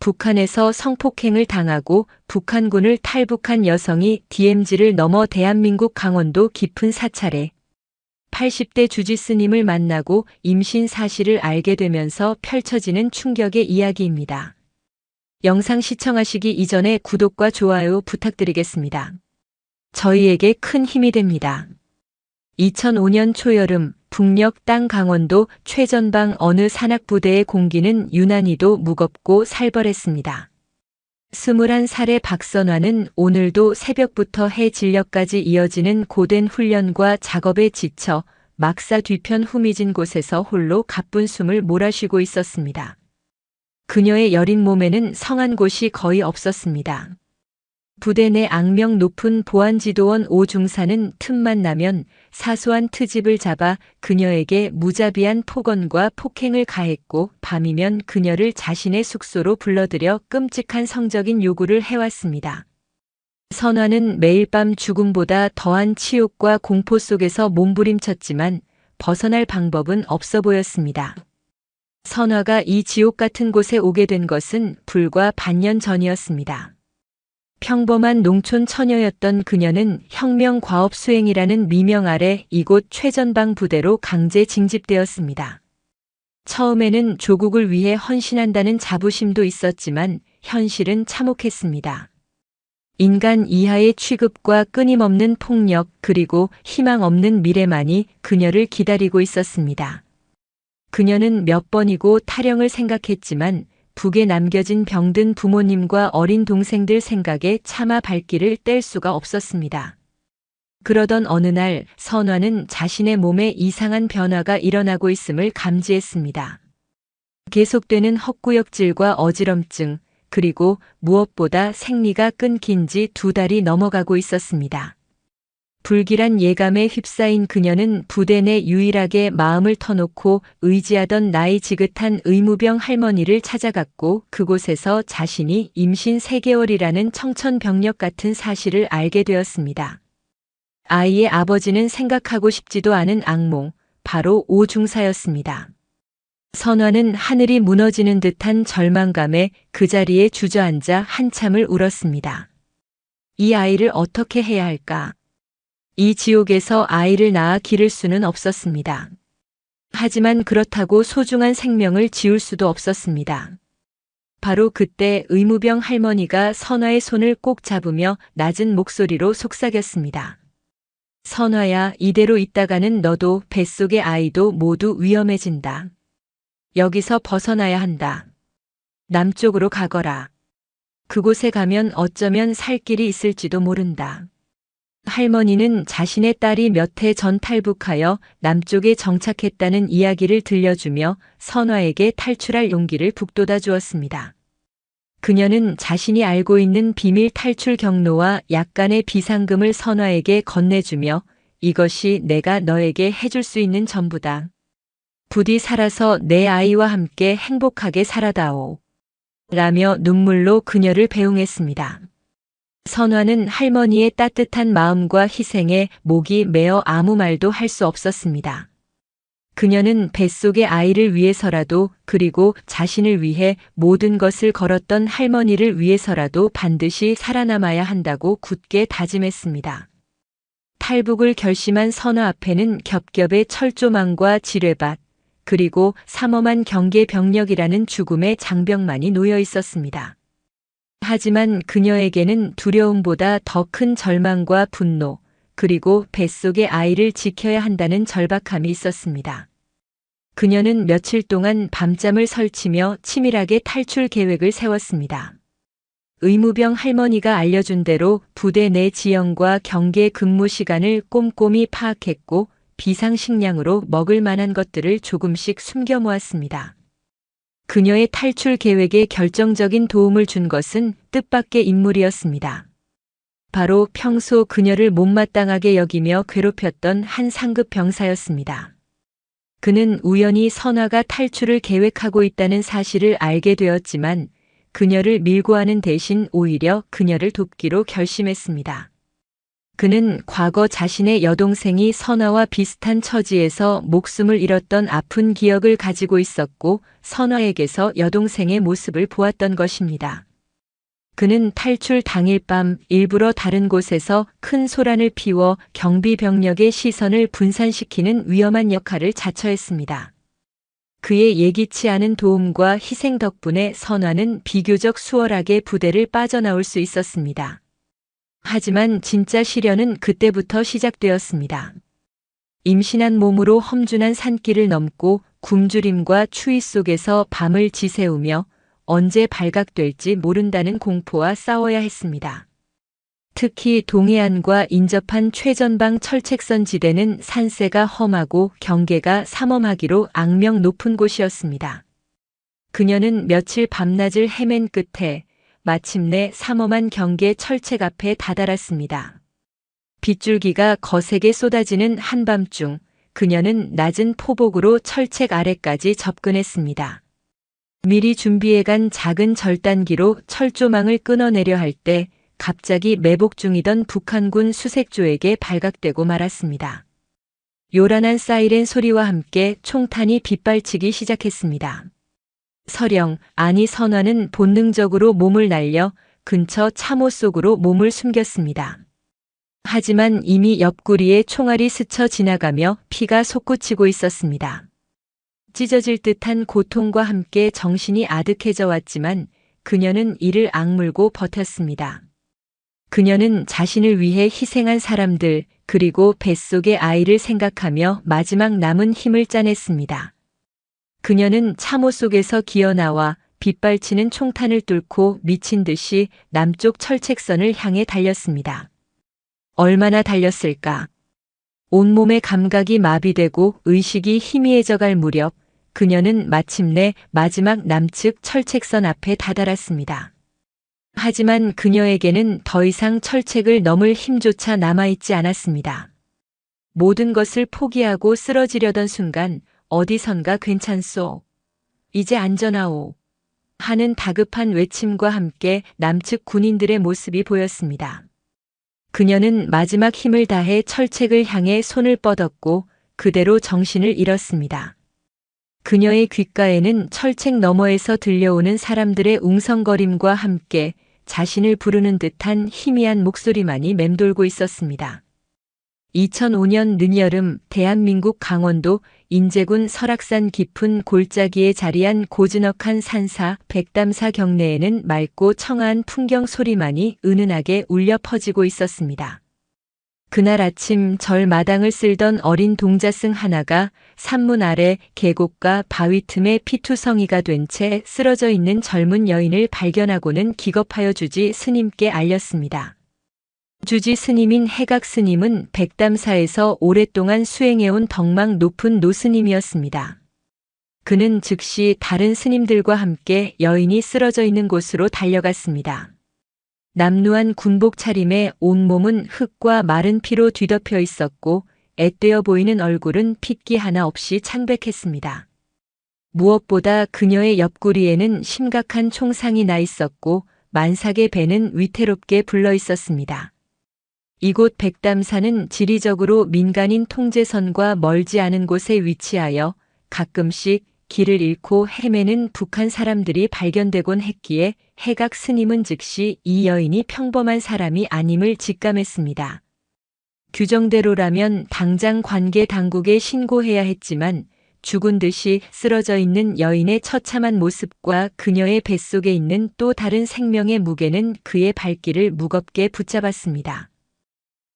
북한에서 성폭행을 당하고 북한군을 탈북한 여성이 DMZ를 넘어 대한민국 강원도 깊은 사찰에 80대 주지스님을 만나고 임신 사실을 알게 되면서 펼쳐지는 충격의 이야기입니다. 영상 시청하시기 이전에 구독과 좋아요 부탁드리겠습니다. 저희에게 큰 힘이 됩니다. 2005년 초여름 북녘 땅 강원도 최전방 어느 산악부대의 공기는 유난히도 무겁고 살벌했습니다. 21살의 박선화는 오늘도 새벽부터 해 진녘까지 이어지는 고된 훈련과 작업에 지쳐 막사 뒤편 후미진 곳에서 홀로 가쁜 숨을 몰아쉬고 있었습니다. 그녀의 여린 몸에는 성한 곳이 거의 없었습니다. 부대 내 악명 높은 보안지도원 오중사는 틈만 나면 사소한 트집을 잡아 그녀에게 무자비한 폭언과 폭행을 가했고 밤이면 그녀를 자신의 숙소로 불러들여 끔찍한 성적인 요구를 해왔습니다. 선화는 매일 밤 죽음보다 더한 치욕과 공포 속에서 몸부림쳤지만 벗어날 방법은 없어 보였습니다. 선화가 이 지옥 같은 곳에 오게 된 것은 불과 반년 전이었습니다. 평범한 농촌 처녀였던 그녀는 혁명 과업 수행이라는 미명 아래 이곳 최전방 부대로 강제 징집되었습니다. 처음에는 조국을 위해 헌신한다는 자부심도 있었지만 현실은 참혹했습니다. 인간 이하의 취급과 끊임없는 폭력 그리고 희망 없는 미래만이 그녀를 기다리고 있었습니다. 그녀는 몇 번이고 탈영을 생각했지만 북에 남겨진 병든 부모님과 어린 동생들 생각에 차마 발길을 뗄 수가 없었습니다. 그러던 어느 날 선화는 자신의 몸에 이상한 변화가 일어나고 있음을 감지했습니다. 계속되는 헛구역질과 어지럼증, 그리고 무엇보다 생리가 끊긴 지 2달이 넘어가고 있었습니다. 불길한 예감에 휩싸인 그녀는 부대 내 유일하게 마음을 터놓고 의지하던 나이 지긋한 의무병 할머니를 찾아갔고 그곳에서 자신이 임신 3개월이라는 청천벽력 같은 사실을 알게 되었습니다. 아이의 아버지는 생각하고 싶지도 않은 악몽, 바로 오중사였습니다. 선화는 하늘이 무너지는 듯한 절망감에 그 자리에 주저앉아 한참을 울었습니다. 이 아이를 어떻게 해야 할까? 이 지옥에서 아이를 낳아 기를 수는 없었습니다. 하지만 그렇다고 소중한 생명을 지울 수도 없었습니다. 바로 그때 의무병 할머니가 선화의 손을 꼭 잡으며 낮은 목소리로 속삭였습니다. 선화야, 이대로 있다가는 너도 뱃속의 아이도 모두 위험해진다. 여기서 벗어나야 한다. 남쪽으로 가거라. 그곳에 가면 어쩌면 살 길이 있을지도 모른다. 할머니는 자신의 딸이 몇 해 전 탈북하여 남쪽에 정착했다는 이야기를 들려주며 선화에게 탈출할 용기를 북돋아 주었습니다. 그녀는 자신이 알고 있는 비밀 탈출 경로와 약간의 비상금을 선화에게 건네주며 이것이 내가 너에게 해줄 수 있는 전부다. 부디 살아서 내 아이와 함께 행복하게 살아다오. 라며 눈물로 그녀를 배웅했습니다. 선화는 할머니의 따뜻한 마음과 희생에 목이 메어 아무 말도 할 수 없었습니다. 그녀는 뱃속의 아이를 위해서라도 그리고 자신을 위해 모든 것을 걸었던 할머니를 위해서라도 반드시 살아남아야 한다고 굳게 다짐했습니다. 탈북을 결심한 선화 앞에는 겹겹의 철조망과 지뢰밭 그리고 삼엄한 경계병력이라는 죽음의 장벽만이 놓여 있었습니다. 하지만 그녀에게는 두려움보다 더 큰 절망과 분노, 그리고 뱃속의 아이를 지켜야 한다는 절박함이 있었습니다. 그녀는 며칠 동안 밤잠을 설치며 치밀하게 탈출 계획을 세웠습니다. 의무병 할머니가 알려준 대로 부대 내 지형과 경계 근무 시간을 꼼꼼히 파악했고 비상식량으로 먹을 만한 것들을 조금씩 숨겨 모았습니다. 그녀의 탈출 계획에 결정적인 도움을 준 것은 뜻밖의 인물이었습니다. 바로 평소 그녀를 못마땅하게 여기며 괴롭혔던 한 상급 병사였습니다. 그는 우연히 선화가 탈출을 계획하고 있다는 사실을 알게 되었지만 그녀를 밀고 하는 대신 오히려 그녀를 돕기로 결심했습니다. 그는 과거 자신의 여동생이 선화와 비슷한 처지에서 목숨을 잃었던 아픈 기억을 가지고 있었고 선화에게서 여동생의 모습을 보았던 것입니다. 그는 탈출 당일 밤 일부러 다른 곳에서 큰 소란을 피워 경비병력의 시선을 분산시키는 위험한 역할을 자처했습니다. 그의 예기치 않은 도움과 희생 덕분에 선화는 비교적 수월하게 부대를 빠져나올 수 있었습니다. 하지만 진짜 시련은 그때부터 시작되었습니다. 임신한 몸으로 험준한 산길을 넘고 굶주림과 추위 속에서 밤을 지새우며 언제 발각될지 모른다는 공포와 싸워야 했습니다. 특히 동해안과 인접한 최전방 철책선 지대는 산세가 험하고 경계가 삼엄하기로 악명 높은 곳이었습니다. 그녀는 며칠 밤낮을 헤맨 끝에 마침내 삼엄한 경계 철책 앞에 다다랐습니다. 빗줄기가 거세게 쏟아지는 한밤중 그녀는 낮은 포복으로 철책 아래까지 접근했습니다. 미리 준비해간 작은 절단기로 철조망을 끊어내려 할 때 갑자기 매복 중이던 북한군 수색조에게 발각되고 말았습니다. 요란한 사이렌 소리와 함께 총탄이 빗발치기 시작했습니다. 서령, 아니 선화는 본능적으로 몸을 날려 근처 참호 속으로 몸을 숨겼습니다. 하지만 이미 옆구리에 총알이 스쳐 지나가며 피가 솟구치고 있었습니다. 찢어질 듯한 고통과 함께 정신이 아득해져 왔지만 그녀는 이를 악물고 버텼습니다. 그녀는 자신을 위해 희생한 사람들 그리고 뱃속의 아이를 생각하며 마지막 남은 힘을 짜냈습니다. 그녀는 참호 속에서 기어나와 빗발치는 총탄을 뚫고 미친 듯이 남쪽 철책선을 향해 달렸습니다. 얼마나 달렸을까? 온몸의 감각이 마비되고 의식이 희미해져 갈 무렵 그녀는 마침내 마지막 남측 철책선 앞에 다다랐습니다. 하지만 그녀에게는 더 이상 철책을 넘을 힘조차 남아있지 않았습니다. 모든 것을 포기하고 쓰러지려던 순간 어디선가 괜찮소. 이제 안전하오. 하는 다급한 외침과 함께 남측 군인들의 모습이 보였습니다. 그녀는 마지막 힘을 다해 철책을 향해 손을 뻗었고 그대로 정신을 잃었습니다. 그녀의 귓가에는 철책 너머에서 들려오는 사람들의 웅성거림과 함께 자신을 부르는 듯한 희미한 목소리만이 맴돌고 있었습니다. 2005년 늦여름 대한민국 강원도 인제군 설악산 깊은 골짜기에 자리한 고즈넉한 산사 백담사 경내에는 맑고 청아한 풍경 소리만이 은은하게 울려 퍼지고 있었습니다. 그날 아침 절마당을 쓸던 어린 동자승 하나가 산문 아래 계곡과 바위 틈에 피투성이가 된 채 쓰러져 있는 젊은 여인을 발견하고는 기겁하여 주지 스님께 알렸습니다. 주지 스님인 해각 스님은 백담사에서 오랫동안 수행해온 덕망 높은 노스님이었습니다. 그는 즉시 다른 스님들과 함께 여인이 쓰러져 있는 곳으로 달려갔습니다. 남루한 군복 차림에 온몸은 흙과 마른 피로 뒤덮여 있었고 앳되어 보이는 얼굴은 핏기 하나 없이 창백했습니다. 무엇보다 그녀의 옆구리에는 심각한 총상이 나 있었고 만삭의 배는 위태롭게 불러 있었습니다. 이곳 백담사는 지리적으로 민간인 통제선과 멀지 않은 곳에 위치하여 가끔씩 길을 잃고 헤매는 북한 사람들이 발견되곤 했기에 해각 스님은 즉시 이 여인이 평범한 사람이 아님을 직감했습니다. 규정대로라면 당장 관계 당국에 신고해야 했지만 죽은 듯이 쓰러져 있는 여인의 처참한 모습과 그녀의 뱃속에 있는 또 다른 생명의 무게는 그의 발길을 무겁게 붙잡았습니다.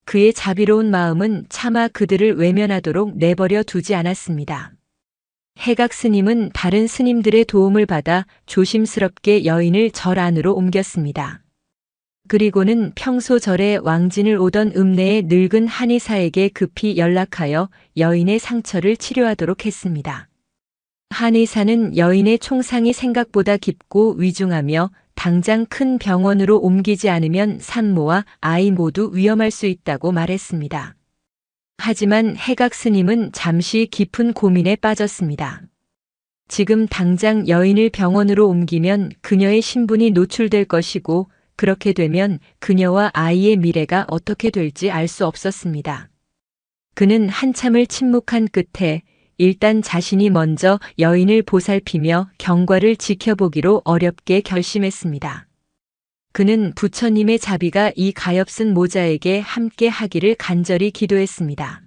그의 자비로운 마음은 차마 그들을 외면하도록 내버려 두지 않았습니다. 해각 스님은 다른 스님들의 도움을 받아 조심스럽게 여인을 절 안으로 옮겼습니다. 그리고는 평소 절에 왕진을 오던 읍내의 늙은 한의사에게 급히 연락하여 여인의 상처를 치료하도록 했습니다. 한의사는 여인의 총상이 생각보다 깊고 위중하며 당장 큰 병원으로 옮기지 않으면 산모와 아이 모두 위험할 수 있다고 말했습니다. 하지만 해각 스님은 잠시 깊은 고민에 빠졌습니다. 지금 당장 여인을 병원으로 옮기면 그녀의 신분이 노출될 것이고 그렇게 되면 그녀와 아이의 미래가 어떻게 될지 알 수 없었습니다. 그는 한참을 침묵한 끝에 일단 자신이 먼저 여인을 보살피며 경과를 지켜보기로 어렵게 결심했습니다. 그는 부처님의 자비가 이 가엾은 모자에게 함께 하기를 간절히 기도했습니다.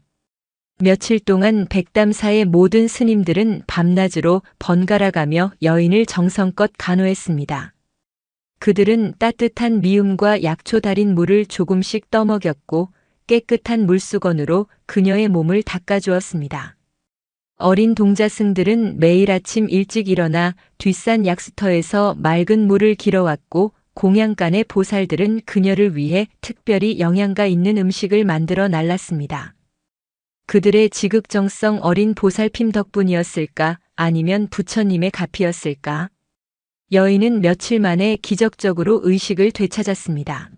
며칠 동안 백담사의 모든 스님들은 밤낮으로 번갈아가며 여인을 정성껏 간호했습니다. 그들은 따뜻한 미음과 약초 달인 물을 조금씩 떠먹였고 깨끗한 물수건으로 그녀의 몸을 닦아주었습니다. 어린 동자승들은 매일 아침 일찍 일어나 뒷산 약수터에서 맑은 물을 길어왔고 공양간의 보살들은 그녀를 위해 특별히 영양가 있는 음식을 만들어 날랐습니다. 그들의 지극정성 어린 보살핌 덕분이었을까 아니면 부처님의 가피였을까? 여인은 며칠 만에 기적적으로 의식을 되찾았습니다.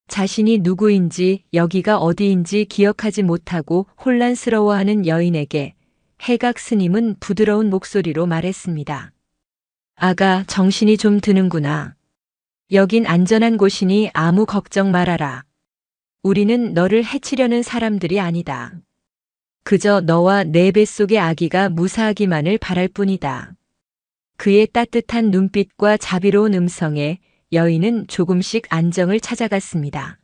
자신이 누구인지 여기가 어디인지 기억하지 못하고 혼란스러워하는 여인에게 해각 스님은 부드러운 목소리로 말했습니다. 아가, 정신이 좀 드는구나. 여긴 안전한 곳이니 아무 걱정 말아라. 우리는 너를 해치려는 사람들이 아니다. 그저 너와 내 뱃속의 아기가 무사하기만을 바랄 뿐이다. 그의 따뜻한 눈빛과 자비로운 음성에 여인은 조금씩 안정을 찾아갔습니다.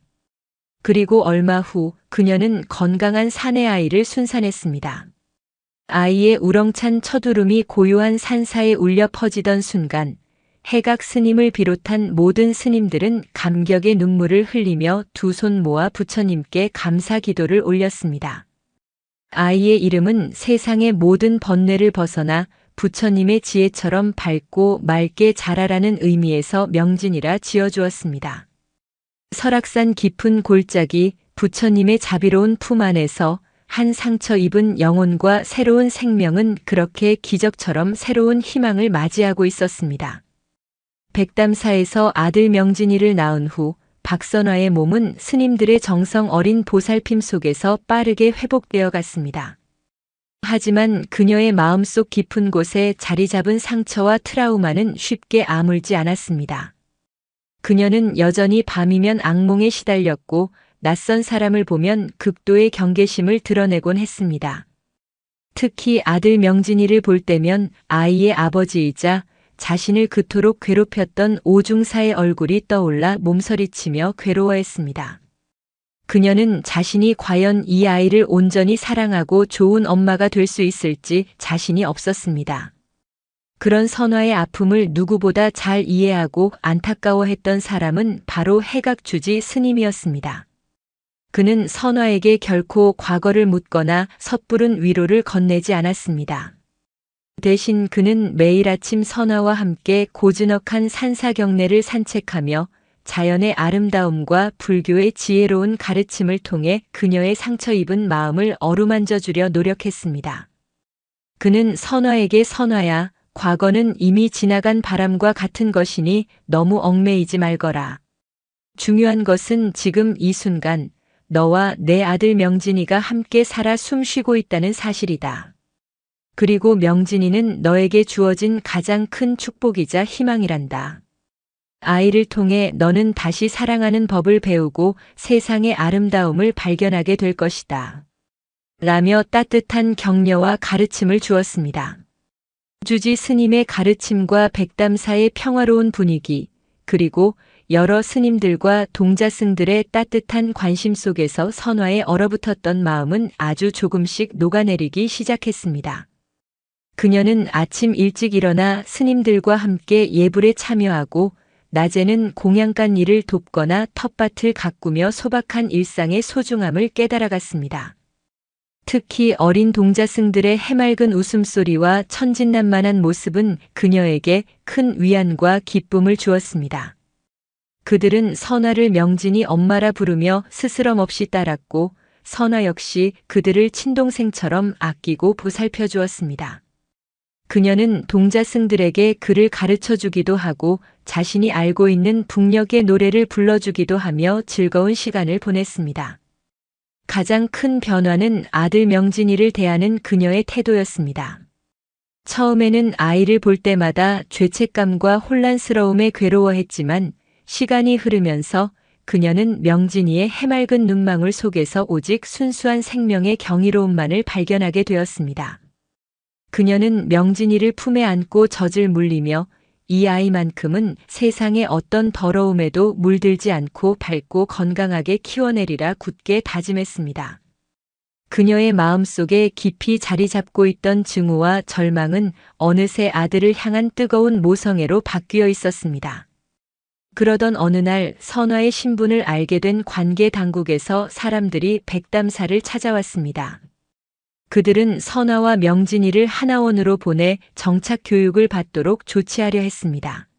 그리고 얼마 후 그녀는 건강한 사내 아이를 순산했습니다. 아이의 우렁찬 첫울음이 고요한 산사에 울려 퍼지던 순간 해각 스님을 비롯한 모든 스님들은 감격의 눈물을 흘리며 두 손 모아 부처님께 감사 기도를 올렸습니다. 아이의 이름은 세상의 모든 번뇌를 벗어나 부처님의 지혜처럼 밝고 맑게 자라라는 의미에서 명진이라 지어주었습니다. 설악산 깊은 골짜기 부처님의 자비로운 품 안에서 한 상처 입은 영혼과 새로운 생명은 그렇게 기적처럼 새로운 희망을 맞이하고 있었습니다. 백담사에서 아들 명진이를 낳은 후 박선화의 몸은 스님들의 정성 어린 보살핌 속에서 빠르게 회복되어 갔습니다. 하지만 그녀의 마음속 깊은 곳에 자리 잡은 상처와 트라우마는 쉽게 아물지 않았습니다. 그녀는 여전히 밤이면 악몽에 시달렸고 낯선 사람을 보면 극도의 경계심을 드러내곤 했습니다. 특히 아들 명진이를 볼 때면 아이의 아버지이자 자신을 그토록 괴롭혔던 오중사의 얼굴이 떠올라 몸서리치며 괴로워했습니다. 그녀는 자신이 과연 이 아이를 온전히 사랑하고 좋은 엄마가 될 수 있을지 자신이 없었습니다. 그런 선화의 아픔을 누구보다 잘 이해하고 안타까워했던 사람은 바로 해각주지 스님이었습니다. 그는 선화에게 결코 과거를 묻거나 섣부른 위로를 건네지 않았습니다. 대신 그는 매일 아침 선화와 함께 고즈넉한 산사경내를 산책하며 자연의 아름다움과 불교의 지혜로운 가르침을 통해 그녀의 상처 입은 마음을 어루만져 주려 노력했습니다. 그는 선화에게 선화야, 과거는 이미 지나간 바람과 같은 것이니 너무 얽매이지 말거라. 중요한 것은 지금 이 순간 너와 내 아들 명진이가 함께 살아 숨쉬고 있다는 사실이다. 그리고 명진이는 너에게 주어진 가장 큰 축복이자 희망이란다. 아이를 통해 너는 다시 사랑하는 법을 배우고 세상의 아름다움을 발견하게 될 것이다. 라며 따뜻한 격려와 가르침을 주었습니다. 주지 스님의 가르침과 백담사의 평화로운 분위기, 그리고 여러 스님들과 동자승들의 따뜻한 관심 속에서 선화에 얼어붙었던 마음은 아주 조금씩 녹아내리기 시작했습니다. 그녀는 아침 일찍 일어나 스님들과 함께 예불에 참여하고 낮에는 공양간 일을 돕거나 텃밭을 가꾸며 소박한 일상의 소중함을 깨달아갔습니다. 특히 어린 동자승들의 해맑은 웃음소리와 천진난만한 모습은 그녀에게 큰 위안과 기쁨을 주었습니다. 그들은 선화를 명진이 엄마라 부르며 스스럼 없이 따랐고 선화 역시 그들을 친동생처럼 아끼고 보살펴 주었습니다. 그녀는 동자승들에게 글을 가르쳐 주기도 하고 자신이 알고 있는 북녘의 노래를 불러주기도 하며 즐거운 시간을 보냈습니다. 가장 큰 변화는 아들 명진이를 대하는 그녀의 태도였습니다. 처음에는 아이를 볼 때마다 죄책감과 혼란스러움에 괴로워했지만 시간이 흐르면서 그녀는 명진이의 해맑은 눈망울 속에서 오직 순수한 생명의 경이로움만을 발견하게 되었습니다. 그녀는 명진이를 품에 안고 젖을 물리며 이 아이만큼은 세상의 어떤 더러움에도 물들지 않고 밝고 건강하게 키워내리라 굳게 다짐했습니다. 그녀의 마음속에 깊이 자리 잡고 있던 증오와 절망은 어느새 아들을 향한 뜨거운 모성애로 바뀌어 있었습니다. 그러던 어느 날 선화의 신분을 알게 된 관계 당국에서 사람들이 백담사를 찾아왔습니다. 그들은 선화와 명진이를 하나원으로 보내 정착 교육을 받도록 조치하려 했습니다.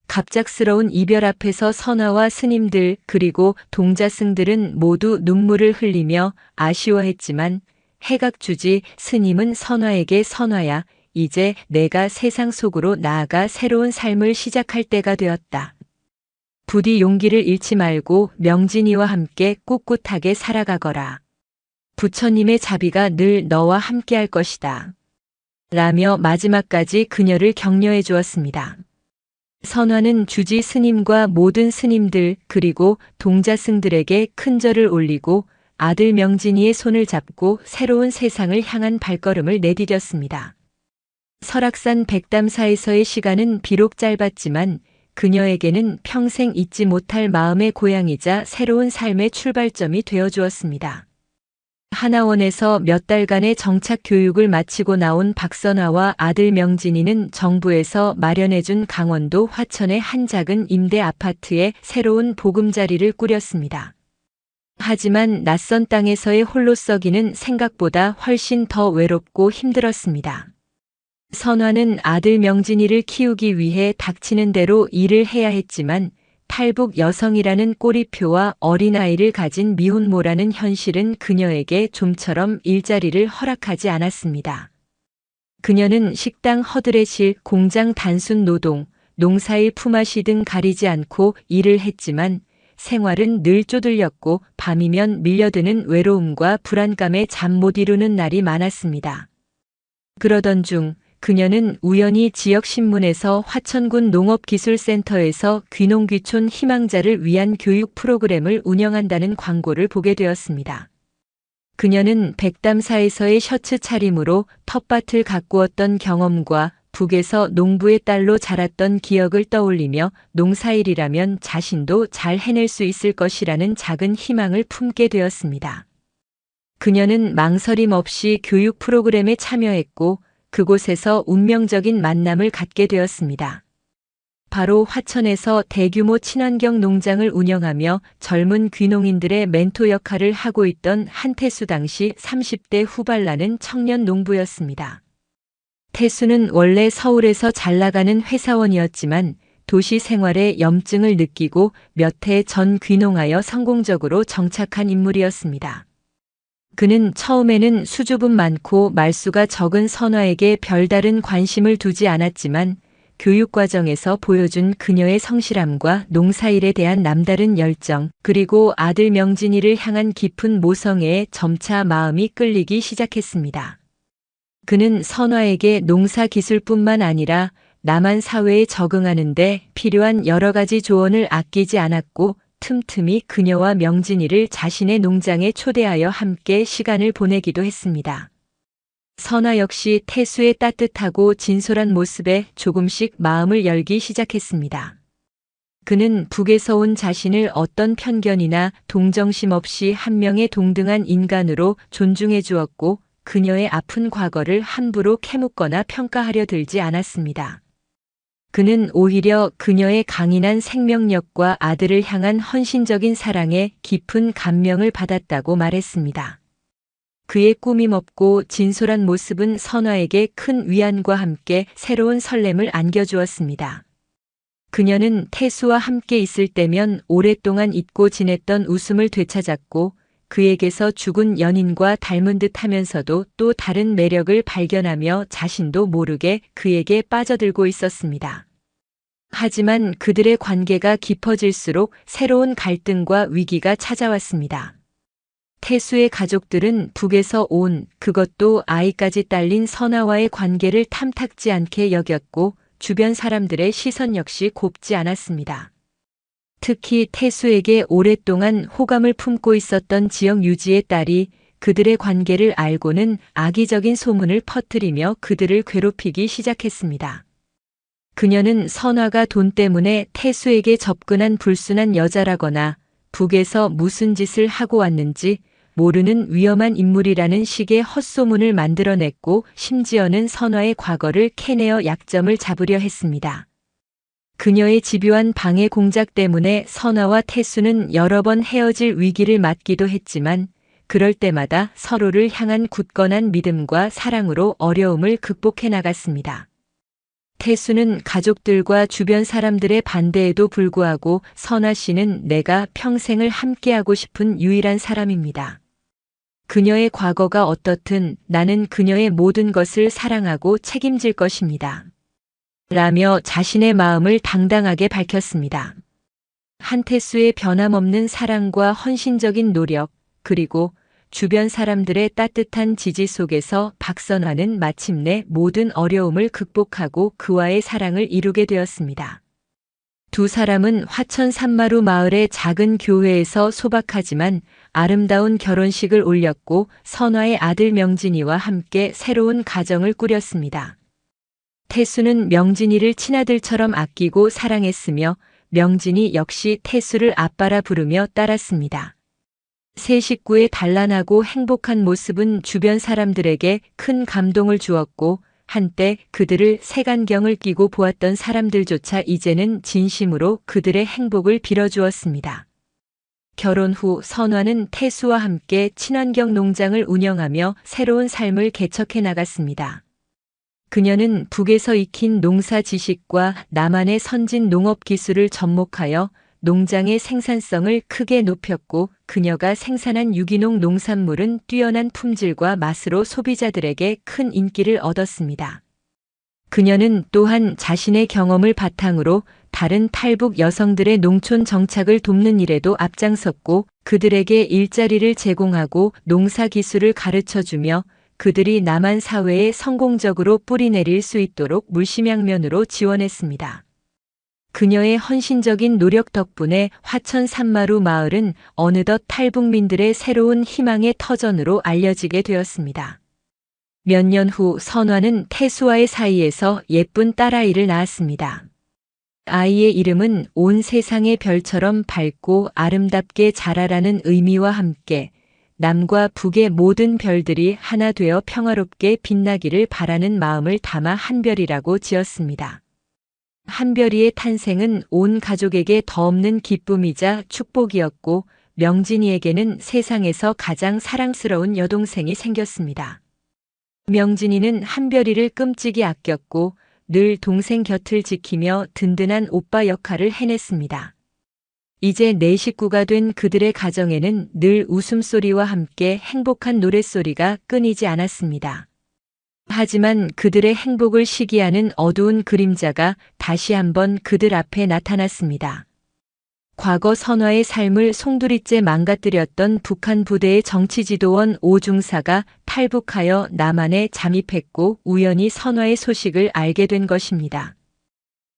갑작스러운 이별 앞에서 선화와 스님들 그리고 동자승들은 모두 눈물을 흘리며 아쉬워했지만 해각주지 스님은 선화에게 선화야, 이제 내가 세상 속으로 나아가 새로운 삶을 시작할 때가 되었다. 부디 용기를 잃지 말고 명진이와 함께 꿋꿋하게 살아가거라. 부처님의 자비가 늘 너와 함께 할 것이다. 라며 마지막까지 그녀를 격려해 주었습니다. 선화는 주지 스님과 모든 스님들 그리고 동자승들에게 큰 절을 올리고 아들 명진이의 손을 잡고 새로운 세상을 향한 발걸음을 내디뎠습니다. 설악산 백담사에서의 시간은 비록 짧았지만 그녀에게는 평생 잊지 못할 마음의 고향이자 새로운 삶의 출발점이 되어 주었습니다. 하나원에서 몇 달간의 정착 교육을 마치고 나온 박선화와 아들 명진이는 정부에서 마련해준 강원도 화천의 한 작은 임대 아파트에 새로운 보금자리를 꾸렸습니다. 하지만 낯선 땅에서의 홀로서기는 생각보다 훨씬 더 외롭고 힘들었습니다. 선화는 아들 명진이를 키우기 위해 닥치는 대로 일을 해야 했지만 탈북 여성이라는 꼬리표와 어린아이를 가진 미혼모라는 현실은 그녀에게 좀처럼 일자리를 허락하지 않았습니다. 그녀는 식당 허드렛일, 공장 단순 노동, 농사일 품앗이 등 가리지 않고 일을 했지만 생활은 늘 쪼들렸고 밤이면 밀려드는 외로움과 불안감에 잠 못 이루는 날이 많았습니다. 그러던 중 그녀는 우연히 지역신문에서 화천군 농업기술센터에서 귀농귀촌 희망자를 위한 교육 프로그램을 운영한다는 광고를 보게 되었습니다. 그녀는 백담사에서의 셔츠 차림으로 텃밭을 가꾸었던 경험과 북에서 농부의 딸로 자랐던 기억을 떠올리며 농사일이라면 자신도 잘 해낼 수 있을 것이라는 작은 희망을 품게 되었습니다. 그녀는 망설임 없이 교육 프로그램에 참여했고 그곳에서 운명적인 만남을 갖게 되었습니다. 바로 화천에서 대규모 친환경 농장을 운영하며 젊은 귀농인들의 멘토 역할을 하고 있던 한태수 당시 30대 후반라는 청년 농부였습니다. 태수는 원래 서울에서 잘 나가는 회사원이었지만 도시 생활에 염증을 느끼고 몇 해 전 귀농하여 성공적으로 정착한 인물이었습니다. 그는 처음에는 수줍음 많고 말수가 적은 선화에게 별다른 관심을 두지 않았지만 교육 과정에서 보여준 그녀의 성실함과 농사일에 대한 남다른 열정, 그리고 아들 명진이를 향한 깊은 모성애에 점차 마음이 끌리기 시작했습니다. 그는 선화에게 농사 기술뿐만 아니라 남한 사회에 적응하는 데 필요한 여러 가지 조언을 아끼지 않았고 틈틈이 그녀와 명진이를 자신의 농장에 초대하여 함께 시간을 보내기도 했습니다. 선화 역시 태수의 따뜻하고 진솔한 모습에 조금씩 마음을 열기 시작했습니다. 그는 북에서 온 자신을 어떤 편견이나 동정심 없이 한 명의 동등한 인간으로 존중해 주었고 그녀의 아픈 과거를 함부로 캐묻거나 평가하려 들지 않았습니다. 그는 오히려 그녀의 강인한 생명력과 아들을 향한 헌신적인 사랑에 깊은 감명을 받았다고 말했습니다. 그의 꾸밈 없고 진솔한 모습은 선화에게 큰 위안과 함께 새로운 설렘을 안겨주었습니다. 그녀는 태수와 함께 있을 때면 오랫동안 잊고 지냈던 웃음을 되찾았고 그에게서 죽은 연인과 닮은 듯 하면서도 또 다른 매력을 발견하며 자신도 모르게 그에게 빠져들고 있었습니다. 하지만 그들의 관계가 깊어질수록 새로운 갈등과 위기가 찾아왔습니다. 태수의 가족들은 북에서 온, 그것도 아이까지 딸린 선화와의 관계를 탐탁지 않게 여겼고 주변 사람들의 시선 역시 곱지 않았습니다. 특히 태수에게 오랫동안 호감을 품고 있었던 지역 유지의 딸이 그들의 관계를 알고는 악의적인 소문을 퍼뜨리며 그들을 괴롭히기 시작했습니다. 그녀는 선화가 돈 때문에 태수에게 접근한 불순한 여자라거나 북에서 무슨 짓을 하고 왔는지 모르는 위험한 인물이라는 식의 헛소문을 만들어냈고 심지어는 선화의 과거를 캐내어 약점을 잡으려 했습니다. 그녀의 집요한 방해 공작 때문에 선화와 태수는 여러 번 헤어질 위기를 맞기도 했지만 그럴 때마다 서로를 향한 굳건한 믿음과 사랑으로 어려움을 극복해 나갔습니다. 태수는 가족들과 주변 사람들의 반대에도 불구하고 선화 씨는 내가 평생을 함께하고 싶은 유일한 사람입니다. 그녀의 과거가 어떻든 나는 그녀의 모든 것을 사랑하고 책임질 것입니다. 라며 자신의 마음을 당당하게 밝혔습니다. 한태수의 변함없는 사랑과 헌신적인 노력, 그리고 주변 사람들의 따뜻한 지지 속에서 박선화는 마침내 모든 어려움을 극복하고 그와의 사랑을 이루게 되었습니다. 두 사람은 화천 산마루 마을의 작은 교회에서 소박하지만 아름다운 결혼식을 올렸고 선화의 아들 명진이와 함께 새로운 가정을 꾸렸습니다. 태수는 명진이를 친아들처럼 아끼고 사랑했으며 명진이 역시 태수를 아빠라 부르며 따랐습니다. 세 식구의 단란하고 행복한 모습은 주변 사람들에게 큰 감동을 주었고 한때 그들을 색안경을 끼고 보았던 사람들조차 이제는 진심으로 그들의 행복을 빌어주었습니다. 결혼 후 선화는 태수와 함께 친환경 농장을 운영하며 새로운 삶을 개척해 나갔습니다. 그녀는 북에서 익힌 농사 지식과 남한의 선진 농업 기술을 접목하여 농장의 생산성을 크게 높였고 그녀가 생산한 유기농 농산물은 뛰어난 품질과 맛으로 소비자들에게 큰 인기를 얻었습니다. 그녀는 또한 자신의 경험을 바탕으로 다른 탈북 여성들의 농촌 정착을 돕는 일에도 앞장섰고 그들에게 일자리를 제공하고 농사 기술을 가르쳐주며 그들이 남한 사회에 성공적으로 뿌리내릴 수 있도록 물심양면으로 지원했습니다. 그녀의 헌신적인 노력 덕분에 화천 산마루 마을은 어느덧 탈북민들의 새로운 희망의 터전으로 알려지게 되었습니다. 몇 년 후 선화는 태수와의 사이에서 예쁜 딸아이를 낳았습니다. 아이의 이름은 온 세상의 별처럼 밝고 아름답게 자라라는 의미와 함께 남과 북의 모든 별들이 하나 되어 평화롭게 빛나기를 바라는 마음을 담아 한별이라고 지었습니다. 한별이의 탄생은 온 가족에게 더없는 기쁨이자 축복이었고 명진이에게는 세상에서 가장 사랑스러운 여동생이 생겼습니다. 명진이는 한별이를 끔찍이 아꼈고 늘 동생 곁을 지키며 든든한 오빠 역할을 해냈습니다. 이제 네 식구가 된 그들의 가정에는 늘 웃음소리와 함께 행복한 노랫소리가 끊이지 않았습니다. 하지만 그들의 행복을 시기하는 어두운 그림자가 다시 한번 그들 앞에 나타났습니다. 과거 선화의 삶을 송두리째 망가뜨렸던 북한 부대의 정치지도원 오중사가 탈북하여 남한에 잠입했고 우연히 선화의 소식을 알게 된 것입니다.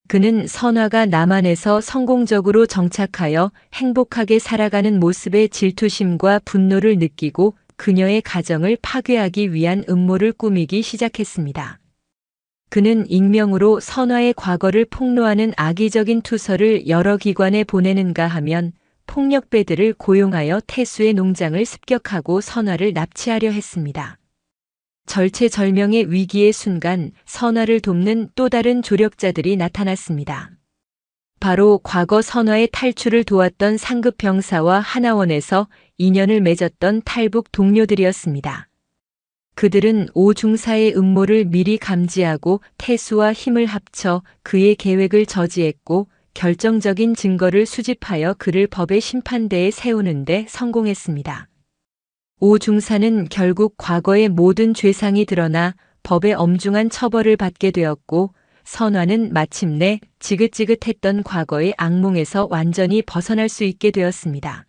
그는 선화가 남한에서 성공적으로 정착하여 행복하게 살아가는 모습에 질투심과 분노를 느끼고 그녀의 가정을 파괴하기 위한 음모를 꾸미기 시작했습니다. 그는 익명으로 선화의 과거를 폭로하는 악의적인 투서를 여러 기관에 보내는가 하면 폭력배들을 고용하여 태수의 농장을 습격하고 선화를 납치하려 했습니다. 절체절명의 위기의 순간 선화를 돕는 또 다른 조력자들이 나타났습니다. 바로 과거 선화의 탈출을 도왔던 상급 병사와 하나원에서 인연을 맺었던 탈북 동료들이었습니다. 그들은 오중사의 음모를 미리 감지하고 태수와 힘을 합쳐 그의 계획을 저지했고 결정적인 증거를 수집하여 그를 법의 심판대에 세우는 데 성공했습니다. 오중사는 결국 과거의 모든 죄상이 드러나 법의 엄중한 처벌을 받게 되었고 선화는 마침내 지긋지긋했던 과거의 악몽에서 완전히 벗어날 수 있게 되었습니다.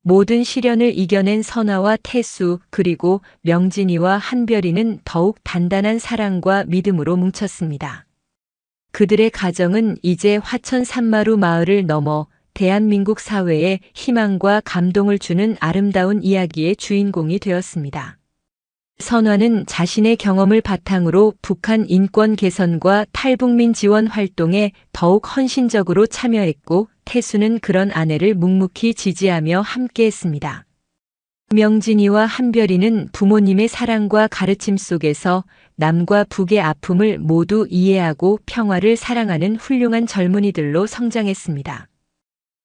모든 시련을 이겨낸 선화와 태수 그리고 명진이와 한별이는 더욱 단단한 사랑과 믿음으로 뭉쳤습니다. 그들의 가정은 이제 화천 산마루 마을을 넘어 대한민국 사회에 희망과 감동을 주는 아름다운 이야기의 주인공이 되었습니다. 선화는 자신의 경험을 바탕으로 북한 인권 개선과 탈북민 지원 활동에 더욱 헌신적으로 참여했고, 태수는 그런 아내를 묵묵히 지지하며 함께했습니다. 명진이와 한별이는 부모님의 사랑과 가르침 속에서 남과 북의 아픔을 모두 이해하고 평화를 사랑하는 훌륭한 젊은이들로 성장했습니다.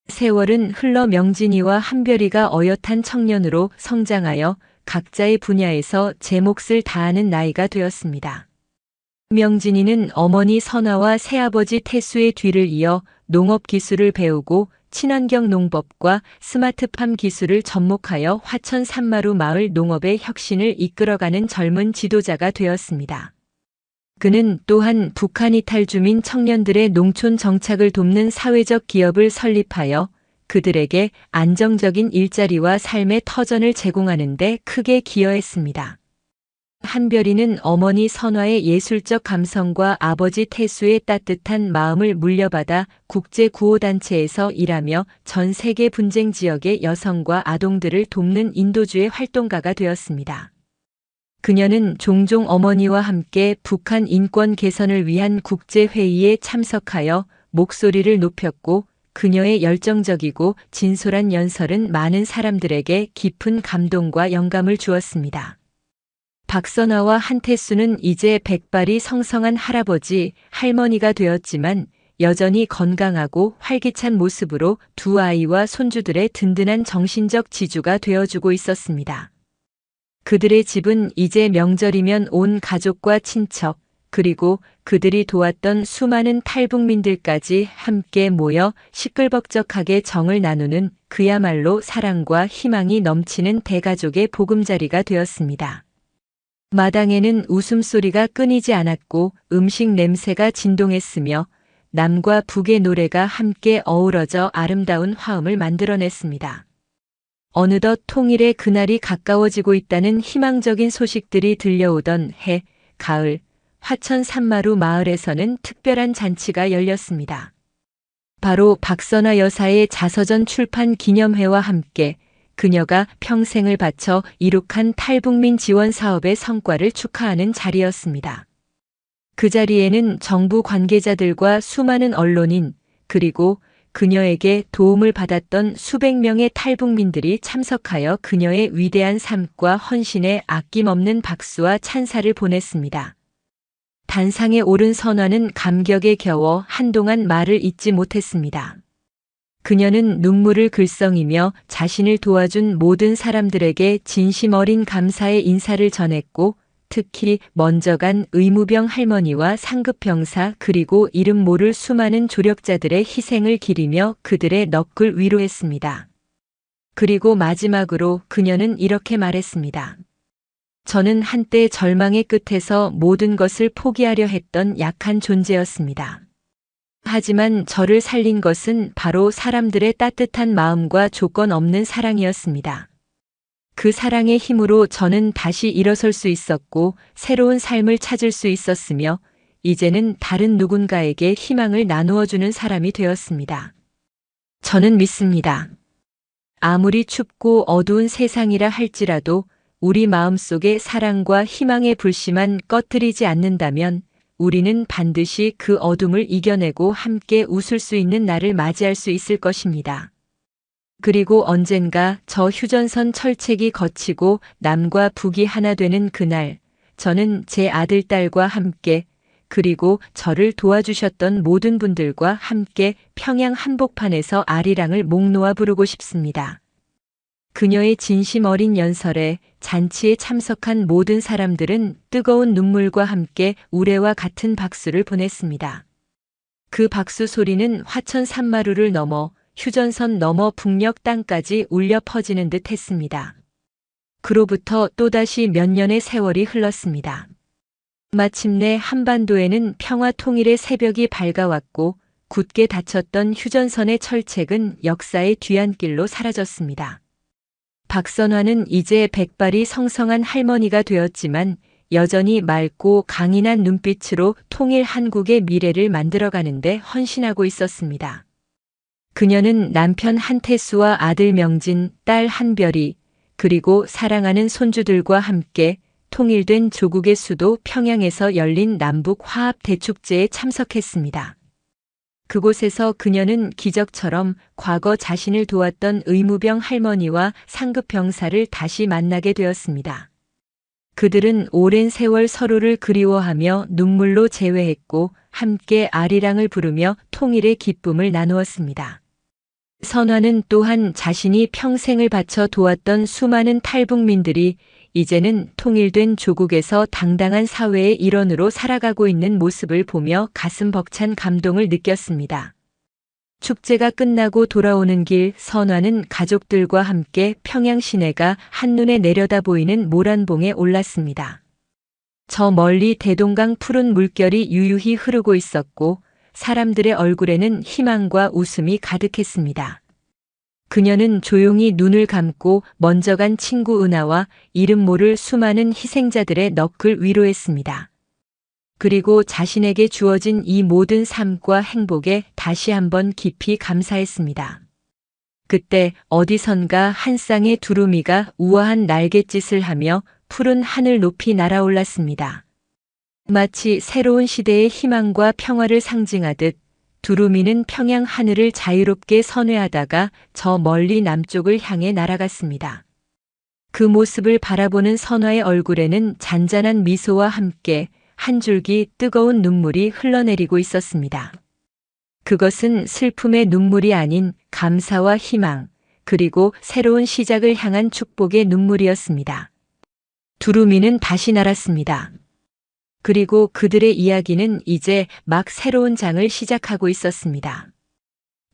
세월은 흘러 명진이와 한별이가 어엿한 청년으로 성장하여 각자의 분야에서 제 몫을 다하는 나이가 되었습니다. 명진이는 어머니 선화와 새아버지 태수의 뒤를 이어 농업 기술을 배우고 친환경 농법과 스마트팜 기술을 접목하여 화천 산마루 마을 농업의 혁신을 이끌어가는 젊은 지도자가 되었습니다. 그는 또한 북한 이탈 주민 청년들의 농촌 정착을 돕는 사회적 기업을 설립하여 그들에게 안정적인 일자리와 삶의 터전을 제공하는 데 크게 기여했습니다. 한별이는 어머니 선화의 예술적 감성과 아버지 태수의 따뜻한 마음을 물려받아 국제구호단체에서 일하며 전 세계 분쟁 지역의 여성과 아동들을 돕는 인도주의 활동가가 되었습니다. 그녀는 종종 어머니와 함께 북한 인권 개선을 위한 국제회의에 참석하여 목소리를 높였고, 그녀의 열정적이고 진솔한 연설은 많은 사람들에게 깊은 감동과 영감을 주었습니다. 박선화와 한태수는 이제 백발이 성성한 할아버지, 할머니가 되었지만 여전히 건강하고 활기찬 모습으로 두 아이와 손주들의 든든한 정신적 지주가 되어주고 있었습니다. 그들의 집은 이제 명절이면 온 가족과 친척, 그리고 그들이 도왔던 수많은 탈북민들까지 함께 모여 시끌벅적하게 정을 나누는 그야말로 사랑과 희망이 넘치는 대가족의 보금자리가 되었습니다. 마당에는 웃음소리가 끊이지 않았고 음식 냄새가 진동했으며 남과 북의 노래가 함께 어우러져 아름다운 화음을 만들어냈습니다. 어느덧 통일의 그날이 가까워지고 있다는 희망적인 소식들이 들려오던 해, 가을, 화천 산마루 마을에서는 특별한 잔치가 열렸습니다. 바로 박선화 여사의 자서전 출판 기념회와 함께 그녀가 평생을 바쳐 이룩한 탈북민 지원 사업의 성과를 축하하는 자리였습니다. 그 자리에는 정부 관계자들과 수많은 언론인, 그리고 그녀에게 도움을 받았던 수백 명의 탈북민들이 참석하여 그녀의 위대한 삶과 헌신에 아낌없는 박수와 찬사를 보냈습니다. 단상에 오른 선화는 감격에 겨워 한동안 말을 잇지 못했습니다. 그녀는 눈물을 글썽이며 자신을 도와준 모든 사람들에게 진심 어린 감사의 인사를 전했고, 특히 먼저 간 의무병 할머니와 상급병사 그리고 이름 모를 수많은 조력자들의 희생을 기리며 그들의 넋을 위로했습니다. 그리고 마지막으로 그녀는 이렇게 말했습니다. 저는 한때 절망의 끝에서 모든 것을 포기하려 했던 약한 존재였습니다. 하지만 저를 살린 것은 바로 사람들의 따뜻한 마음과 조건 없는 사랑이었습니다. 그 사랑의 힘으로 저는 다시 일어설 수 있었고 새로운 삶을 찾을 수 있었으며 이제는 다른 누군가에게 희망을 나누어주는 사람이 되었습니다. 저는 믿습니다. 아무리 춥고 어두운 세상이라 할지라도 우리 마음속에 사랑과 희망의 불씨만 꺼뜨리지 않는다면 우리는 반드시 그 어둠을 이겨내고 함께 웃을 수 있는 날을 맞이할 수 있을 것입니다. 그리고 언젠가 저 휴전선 철책이 거치고 남과 북이 하나 되는 그날, 저는 제 아들, 딸과 함께 그리고 저를 도와주셨던 모든 분들과 함께 평양 한복판에서 아리랑을 목 놓아 부르고 싶습니다. 그녀의 진심 어린 연설에 잔치에 참석한 모든 사람들은 뜨거운 눈물과 함께 우레와 같은 박수를 보냈습니다. 그 박수 소리는 화천 산마루를 넘어 휴전선 너머 북녘 땅까지 울려 퍼지는 듯 했습니다. 그로부터 또다시 몇 년의 세월이 흘렀습니다. 마침내 한반도에는 평화 통일의 새벽이 밝아왔고 굳게 닫혔던 휴전선의 철책은 역사의 뒤안길로 사라졌습니다. 박선화는 이제 백발이 성성한 할머니가 되었지만 여전히 맑고 강인한 눈빛으로 통일 한국의 미래를 만들어가는데 헌신하고 있었습니다. 그녀는 남편 한태수와 아들 명진, 딸 한별이, 그리고 사랑하는 손주들과 함께 통일된 조국의 수도 평양에서 열린 남북 화합 대축제에 참석했습니다. 그곳에서 그녀는 기적처럼 과거 자신을 도왔던 의무병 할머니와 상급 병사를 다시 만나게 되었습니다. 그들은 오랜 세월 서로를 그리워하며 눈물로 재회했고 함께 아리랑을 부르며 통일의 기쁨을 나누었습니다. 선화는 또한 자신이 평생을 바쳐 도왔던 수많은 탈북민들이 이제는 통일된 조국에서 당당한 사회의 일원으로 살아가고 있는 모습을 보며 가슴 벅찬 감동을 느꼈습니다. 축제가 끝나고 돌아오는 길 선화는 가족들과 함께 평양 시내가 한눈에 내려다 보이는 모란봉에 올랐습니다. 저 멀리 대동강 푸른 물결이 유유히 흐르고 있었고 사람들의 얼굴에는 희망과 웃음이 가득했습니다. 그녀는 조용히 눈을 감고 먼저 간 친구 은하와 이름 모를 수많은 희생자들의 넋을 위로했습니다. 그리고 자신에게 주어진 이 모든 삶과 행복에 다시 한번 깊이 감사했습니다. 그때 어디선가 한 쌍의 두루미가 우아한 날갯짓을 하며 푸른 하늘 높이 날아올랐습니다. 마치 새로운 시대의 희망과 평화를 상징하듯 두루미는 평양 하늘을 자유롭게 선회하다가 저 멀리 남쪽을 향해 날아갔습니다. 그 모습을 바라보는 선화의 얼굴에는 잔잔한 미소와 함께 한 줄기 뜨거운 눈물이 흘러내리고 있었습니다. 그것은 슬픔의 눈물이 아닌 감사와 희망, 그리고 새로운 시작을 향한 축복의 눈물이었습니다. 두루미는 다시 날았습니다. 그리고 그들의 이야기는 이제 막 새로운 장을 시작하고 있었습니다.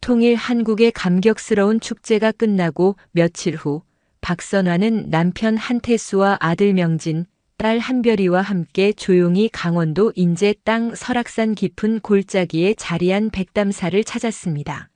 통일 한국의 감격스러운 축제가 끝나고 며칠 후 박선화는 남편 한태수와 아들 명진, 딸 한별이와 함께 조용히 강원도 인제 땅 설악산 깊은 골짜기에 자리한 백담사를 찾았습니다.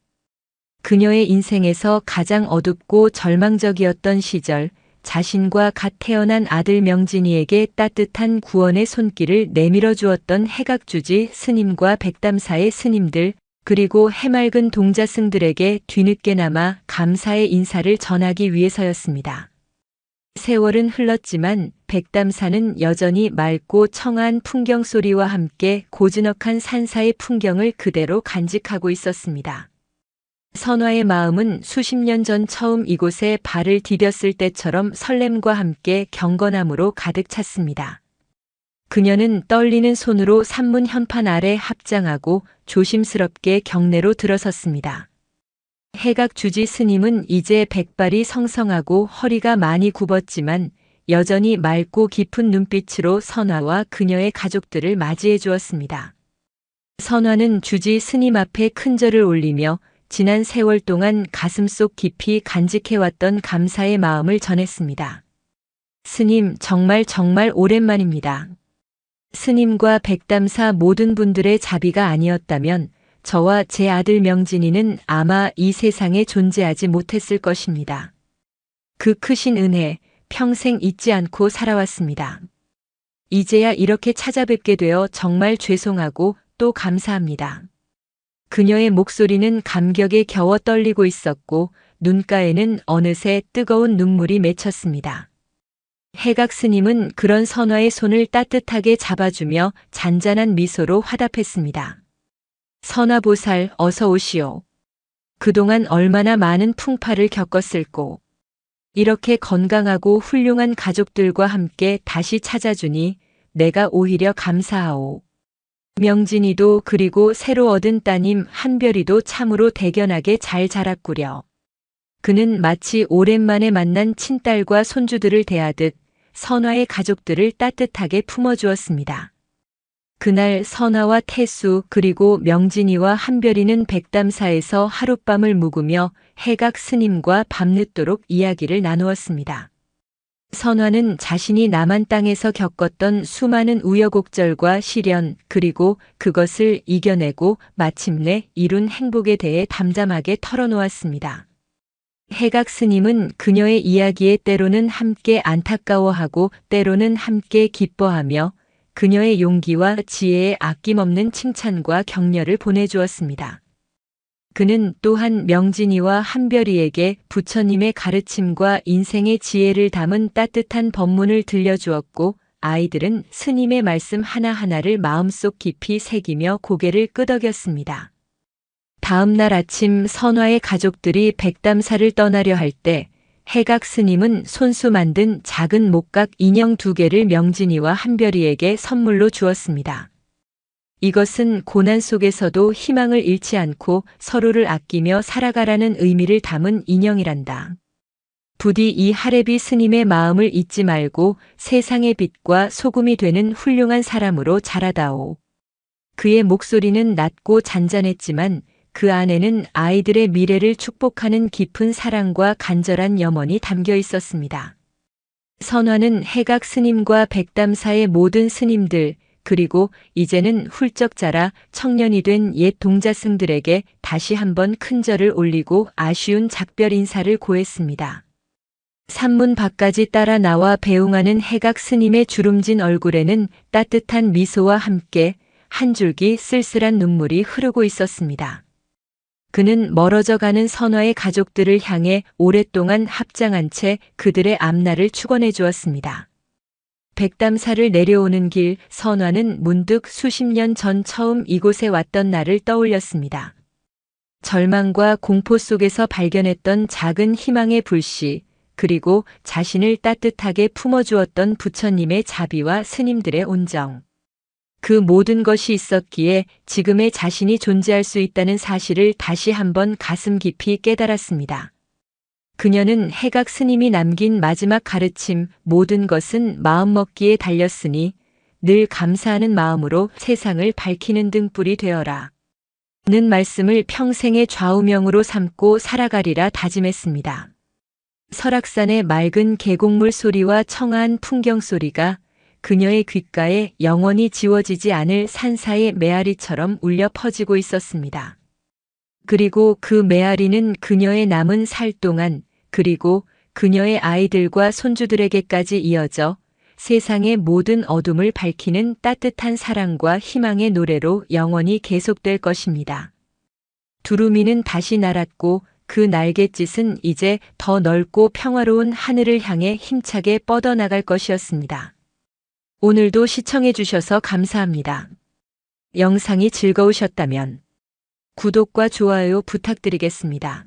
그녀의 인생에서 가장 어둡고 절망적이었던 시절, 자신과 갓 태어난 아들 명진이에게 따뜻한 구원의 손길을 내밀어 주었던 해각주지 스님과 백담사의 스님들, 그리고 해맑은 동자승들에게 뒤늦게나마 감사의 인사를 전하기 위해서였습니다. 세월은 흘렀지만 백담사는 여전히 맑고 청아한 풍경 소리와 함께 고즈넉한 산사의 풍경을 그대로 간직하고 있었습니다. 선화의 마음은 수십 년 전 처음 이곳에 발을 디뎠을 때처럼 설렘과 함께 경건함으로 가득 찼습니다. 그녀는 떨리는 손으로 산문 현판 아래 합장하고 조심스럽게 경내로 들어섰습니다. 해각주지 스님은 이제 백발이 성성하고 허리가 많이 굽었지만 여전히 맑고 깊은 눈빛으로 선화와 그녀의 가족들을 맞이해 주었습니다. 선화는 주지 스님 앞에 큰 절을 올리며 지난 세월 동안 가슴속 깊이 간직해왔던 감사의 마음을 전했습니다. 스님, 정말 오랜만입니다. 스님과 백담사 모든 분들의 자비가 아니었다면 저와 제 아들 명진이는 아마 이 세상에 존재하지 못했을 것입니다. 그 크신 은혜, 평생 잊지 않고 살아왔습니다. 이제야 이렇게 찾아뵙게 되어 정말 죄송하고 또 감사합니다. 그녀의 목소리는 감격에 겨워 떨리고 있었고 눈가에는 어느새 뜨거운 눈물이 맺혔습니다. 해각 스님은 그런 선화의 손을 따뜻하게 잡아주며 잔잔한 미소로 화답했습니다. 선화보살, 어서 오시오. 그동안 얼마나 많은 풍파를 겪었을꼬. 이렇게 건강하고 훌륭한 가족들과 함께 다시 찾아주니 내가 오히려 감사하오. 명진이도 그리고 새로 얻은 따님 한별이도 참으로 대견하게 잘 자랐구려. 그는 마치 오랜만에 만난 친딸과 손주들을 대하듯 선화의 가족들을 따뜻하게 품어주었습니다. 그날 선화와 태수 그리고 명진이와 한별이는 백담사에서 하룻밤을 묵으며 해각 스님과 밤늦도록 이야기를 나누었습니다. 선화는 자신이 남한 땅에서 겪었던 수많은 우여곡절과 시련 그리고 그것을 이겨내고 마침내 이룬 행복에 대해 담담하게 털어놓았습니다. 해각 스님은 그녀의 이야기에 때로는 함께 안타까워하고 때로는 함께 기뻐하며 그녀의 용기와 지혜에 아낌없는 칭찬과 격려를 보내주었습니다. 그는 또한 명진이와 한별이에게 부처님의 가르침과 인생의 지혜를 담은 따뜻한 법문을 들려주었고 아이들은 스님의 말씀 하나하나를 마음속 깊이 새기며 고개를 끄덕였습니다. 다음 날 아침 선화의 가족들이 백담사를 떠나려 할 때 해각 스님은 손수 만든 작은 목각 인형 2개를 명진이와 한별이에게 선물로 주었습니다. 이것은 고난 속에서도 희망을 잃지 않고 서로를 아끼며 살아가라는 의미를 담은 인형이란다. 부디 이 하레비 스님의 마음을 잊지 말고 세상의 빛과 소금이 되는 훌륭한 사람으로 자라다오. 그의 목소리는 낮고 잔잔했지만 그 안에는 아이들의 미래를 축복하는 깊은 사랑과 간절한 염원이 담겨 있었습니다. 선화는 해각 스님과 백담사의 모든 스님들, 그리고 이제는 훌쩍 자라 청년이 된 옛 동자승들에게 다시 한번 큰 절을 올리고 아쉬운 작별 인사를 고했습니다. 산문 밖까지 따라 나와 배웅하는 해각 스님의 주름진 얼굴에는 따뜻한 미소와 함께 한 줄기 쓸쓸한 눈물이 흐르고 있었습니다. 그는 멀어져 가는 선화의 가족들을 향해 오랫동안 합장한 채 그들의 앞날을 축원해 주었습니다. 백담사를 내려오는 길 선화는 문득 수십 년 전 처음 이곳에 왔던 날을 떠올렸습니다. 절망과 공포 속에서 발견했던 작은 희망의 불씨, 그리고 자신을 따뜻하게 품어주었던 부처님의 자비와 스님들의 온정. 그 모든 것이 있었기에 지금의 자신이 존재할 수 있다는 사실을 다시 한번 가슴 깊이 깨달았습니다. 그녀는 해각 스님이 남긴 마지막 가르침 모든 것은 마음먹기에 달렸으니 늘 감사하는 마음으로 세상을 밝히는 등불이 되어라. 는 말씀을 평생의 좌우명으로 삼고 살아가리라 다짐했습니다. 설악산의 맑은 계곡물 소리와 청아한 풍경 소리가 그녀의 귓가에 영원히 지워지지 않을 산사의 메아리처럼 울려 퍼지고 있었습니다. 그리고 그 메아리는 그녀의 남은 살 동안 그리고 그녀의 아이들과 손주들에게까지 이어져 세상의 모든 어둠을 밝히는 따뜻한 사랑과 희망의 노래로 영원히 계속될 것입니다. 두루미는 다시 날았고 그 날갯짓은 이제 더 넓고 평화로운 하늘을 향해 힘차게 뻗어나갈 것이었습니다. 오늘도 시청해 주셔서 감사합니다. 영상이 즐거우셨다면 구독과 좋아요 부탁드리겠습니다.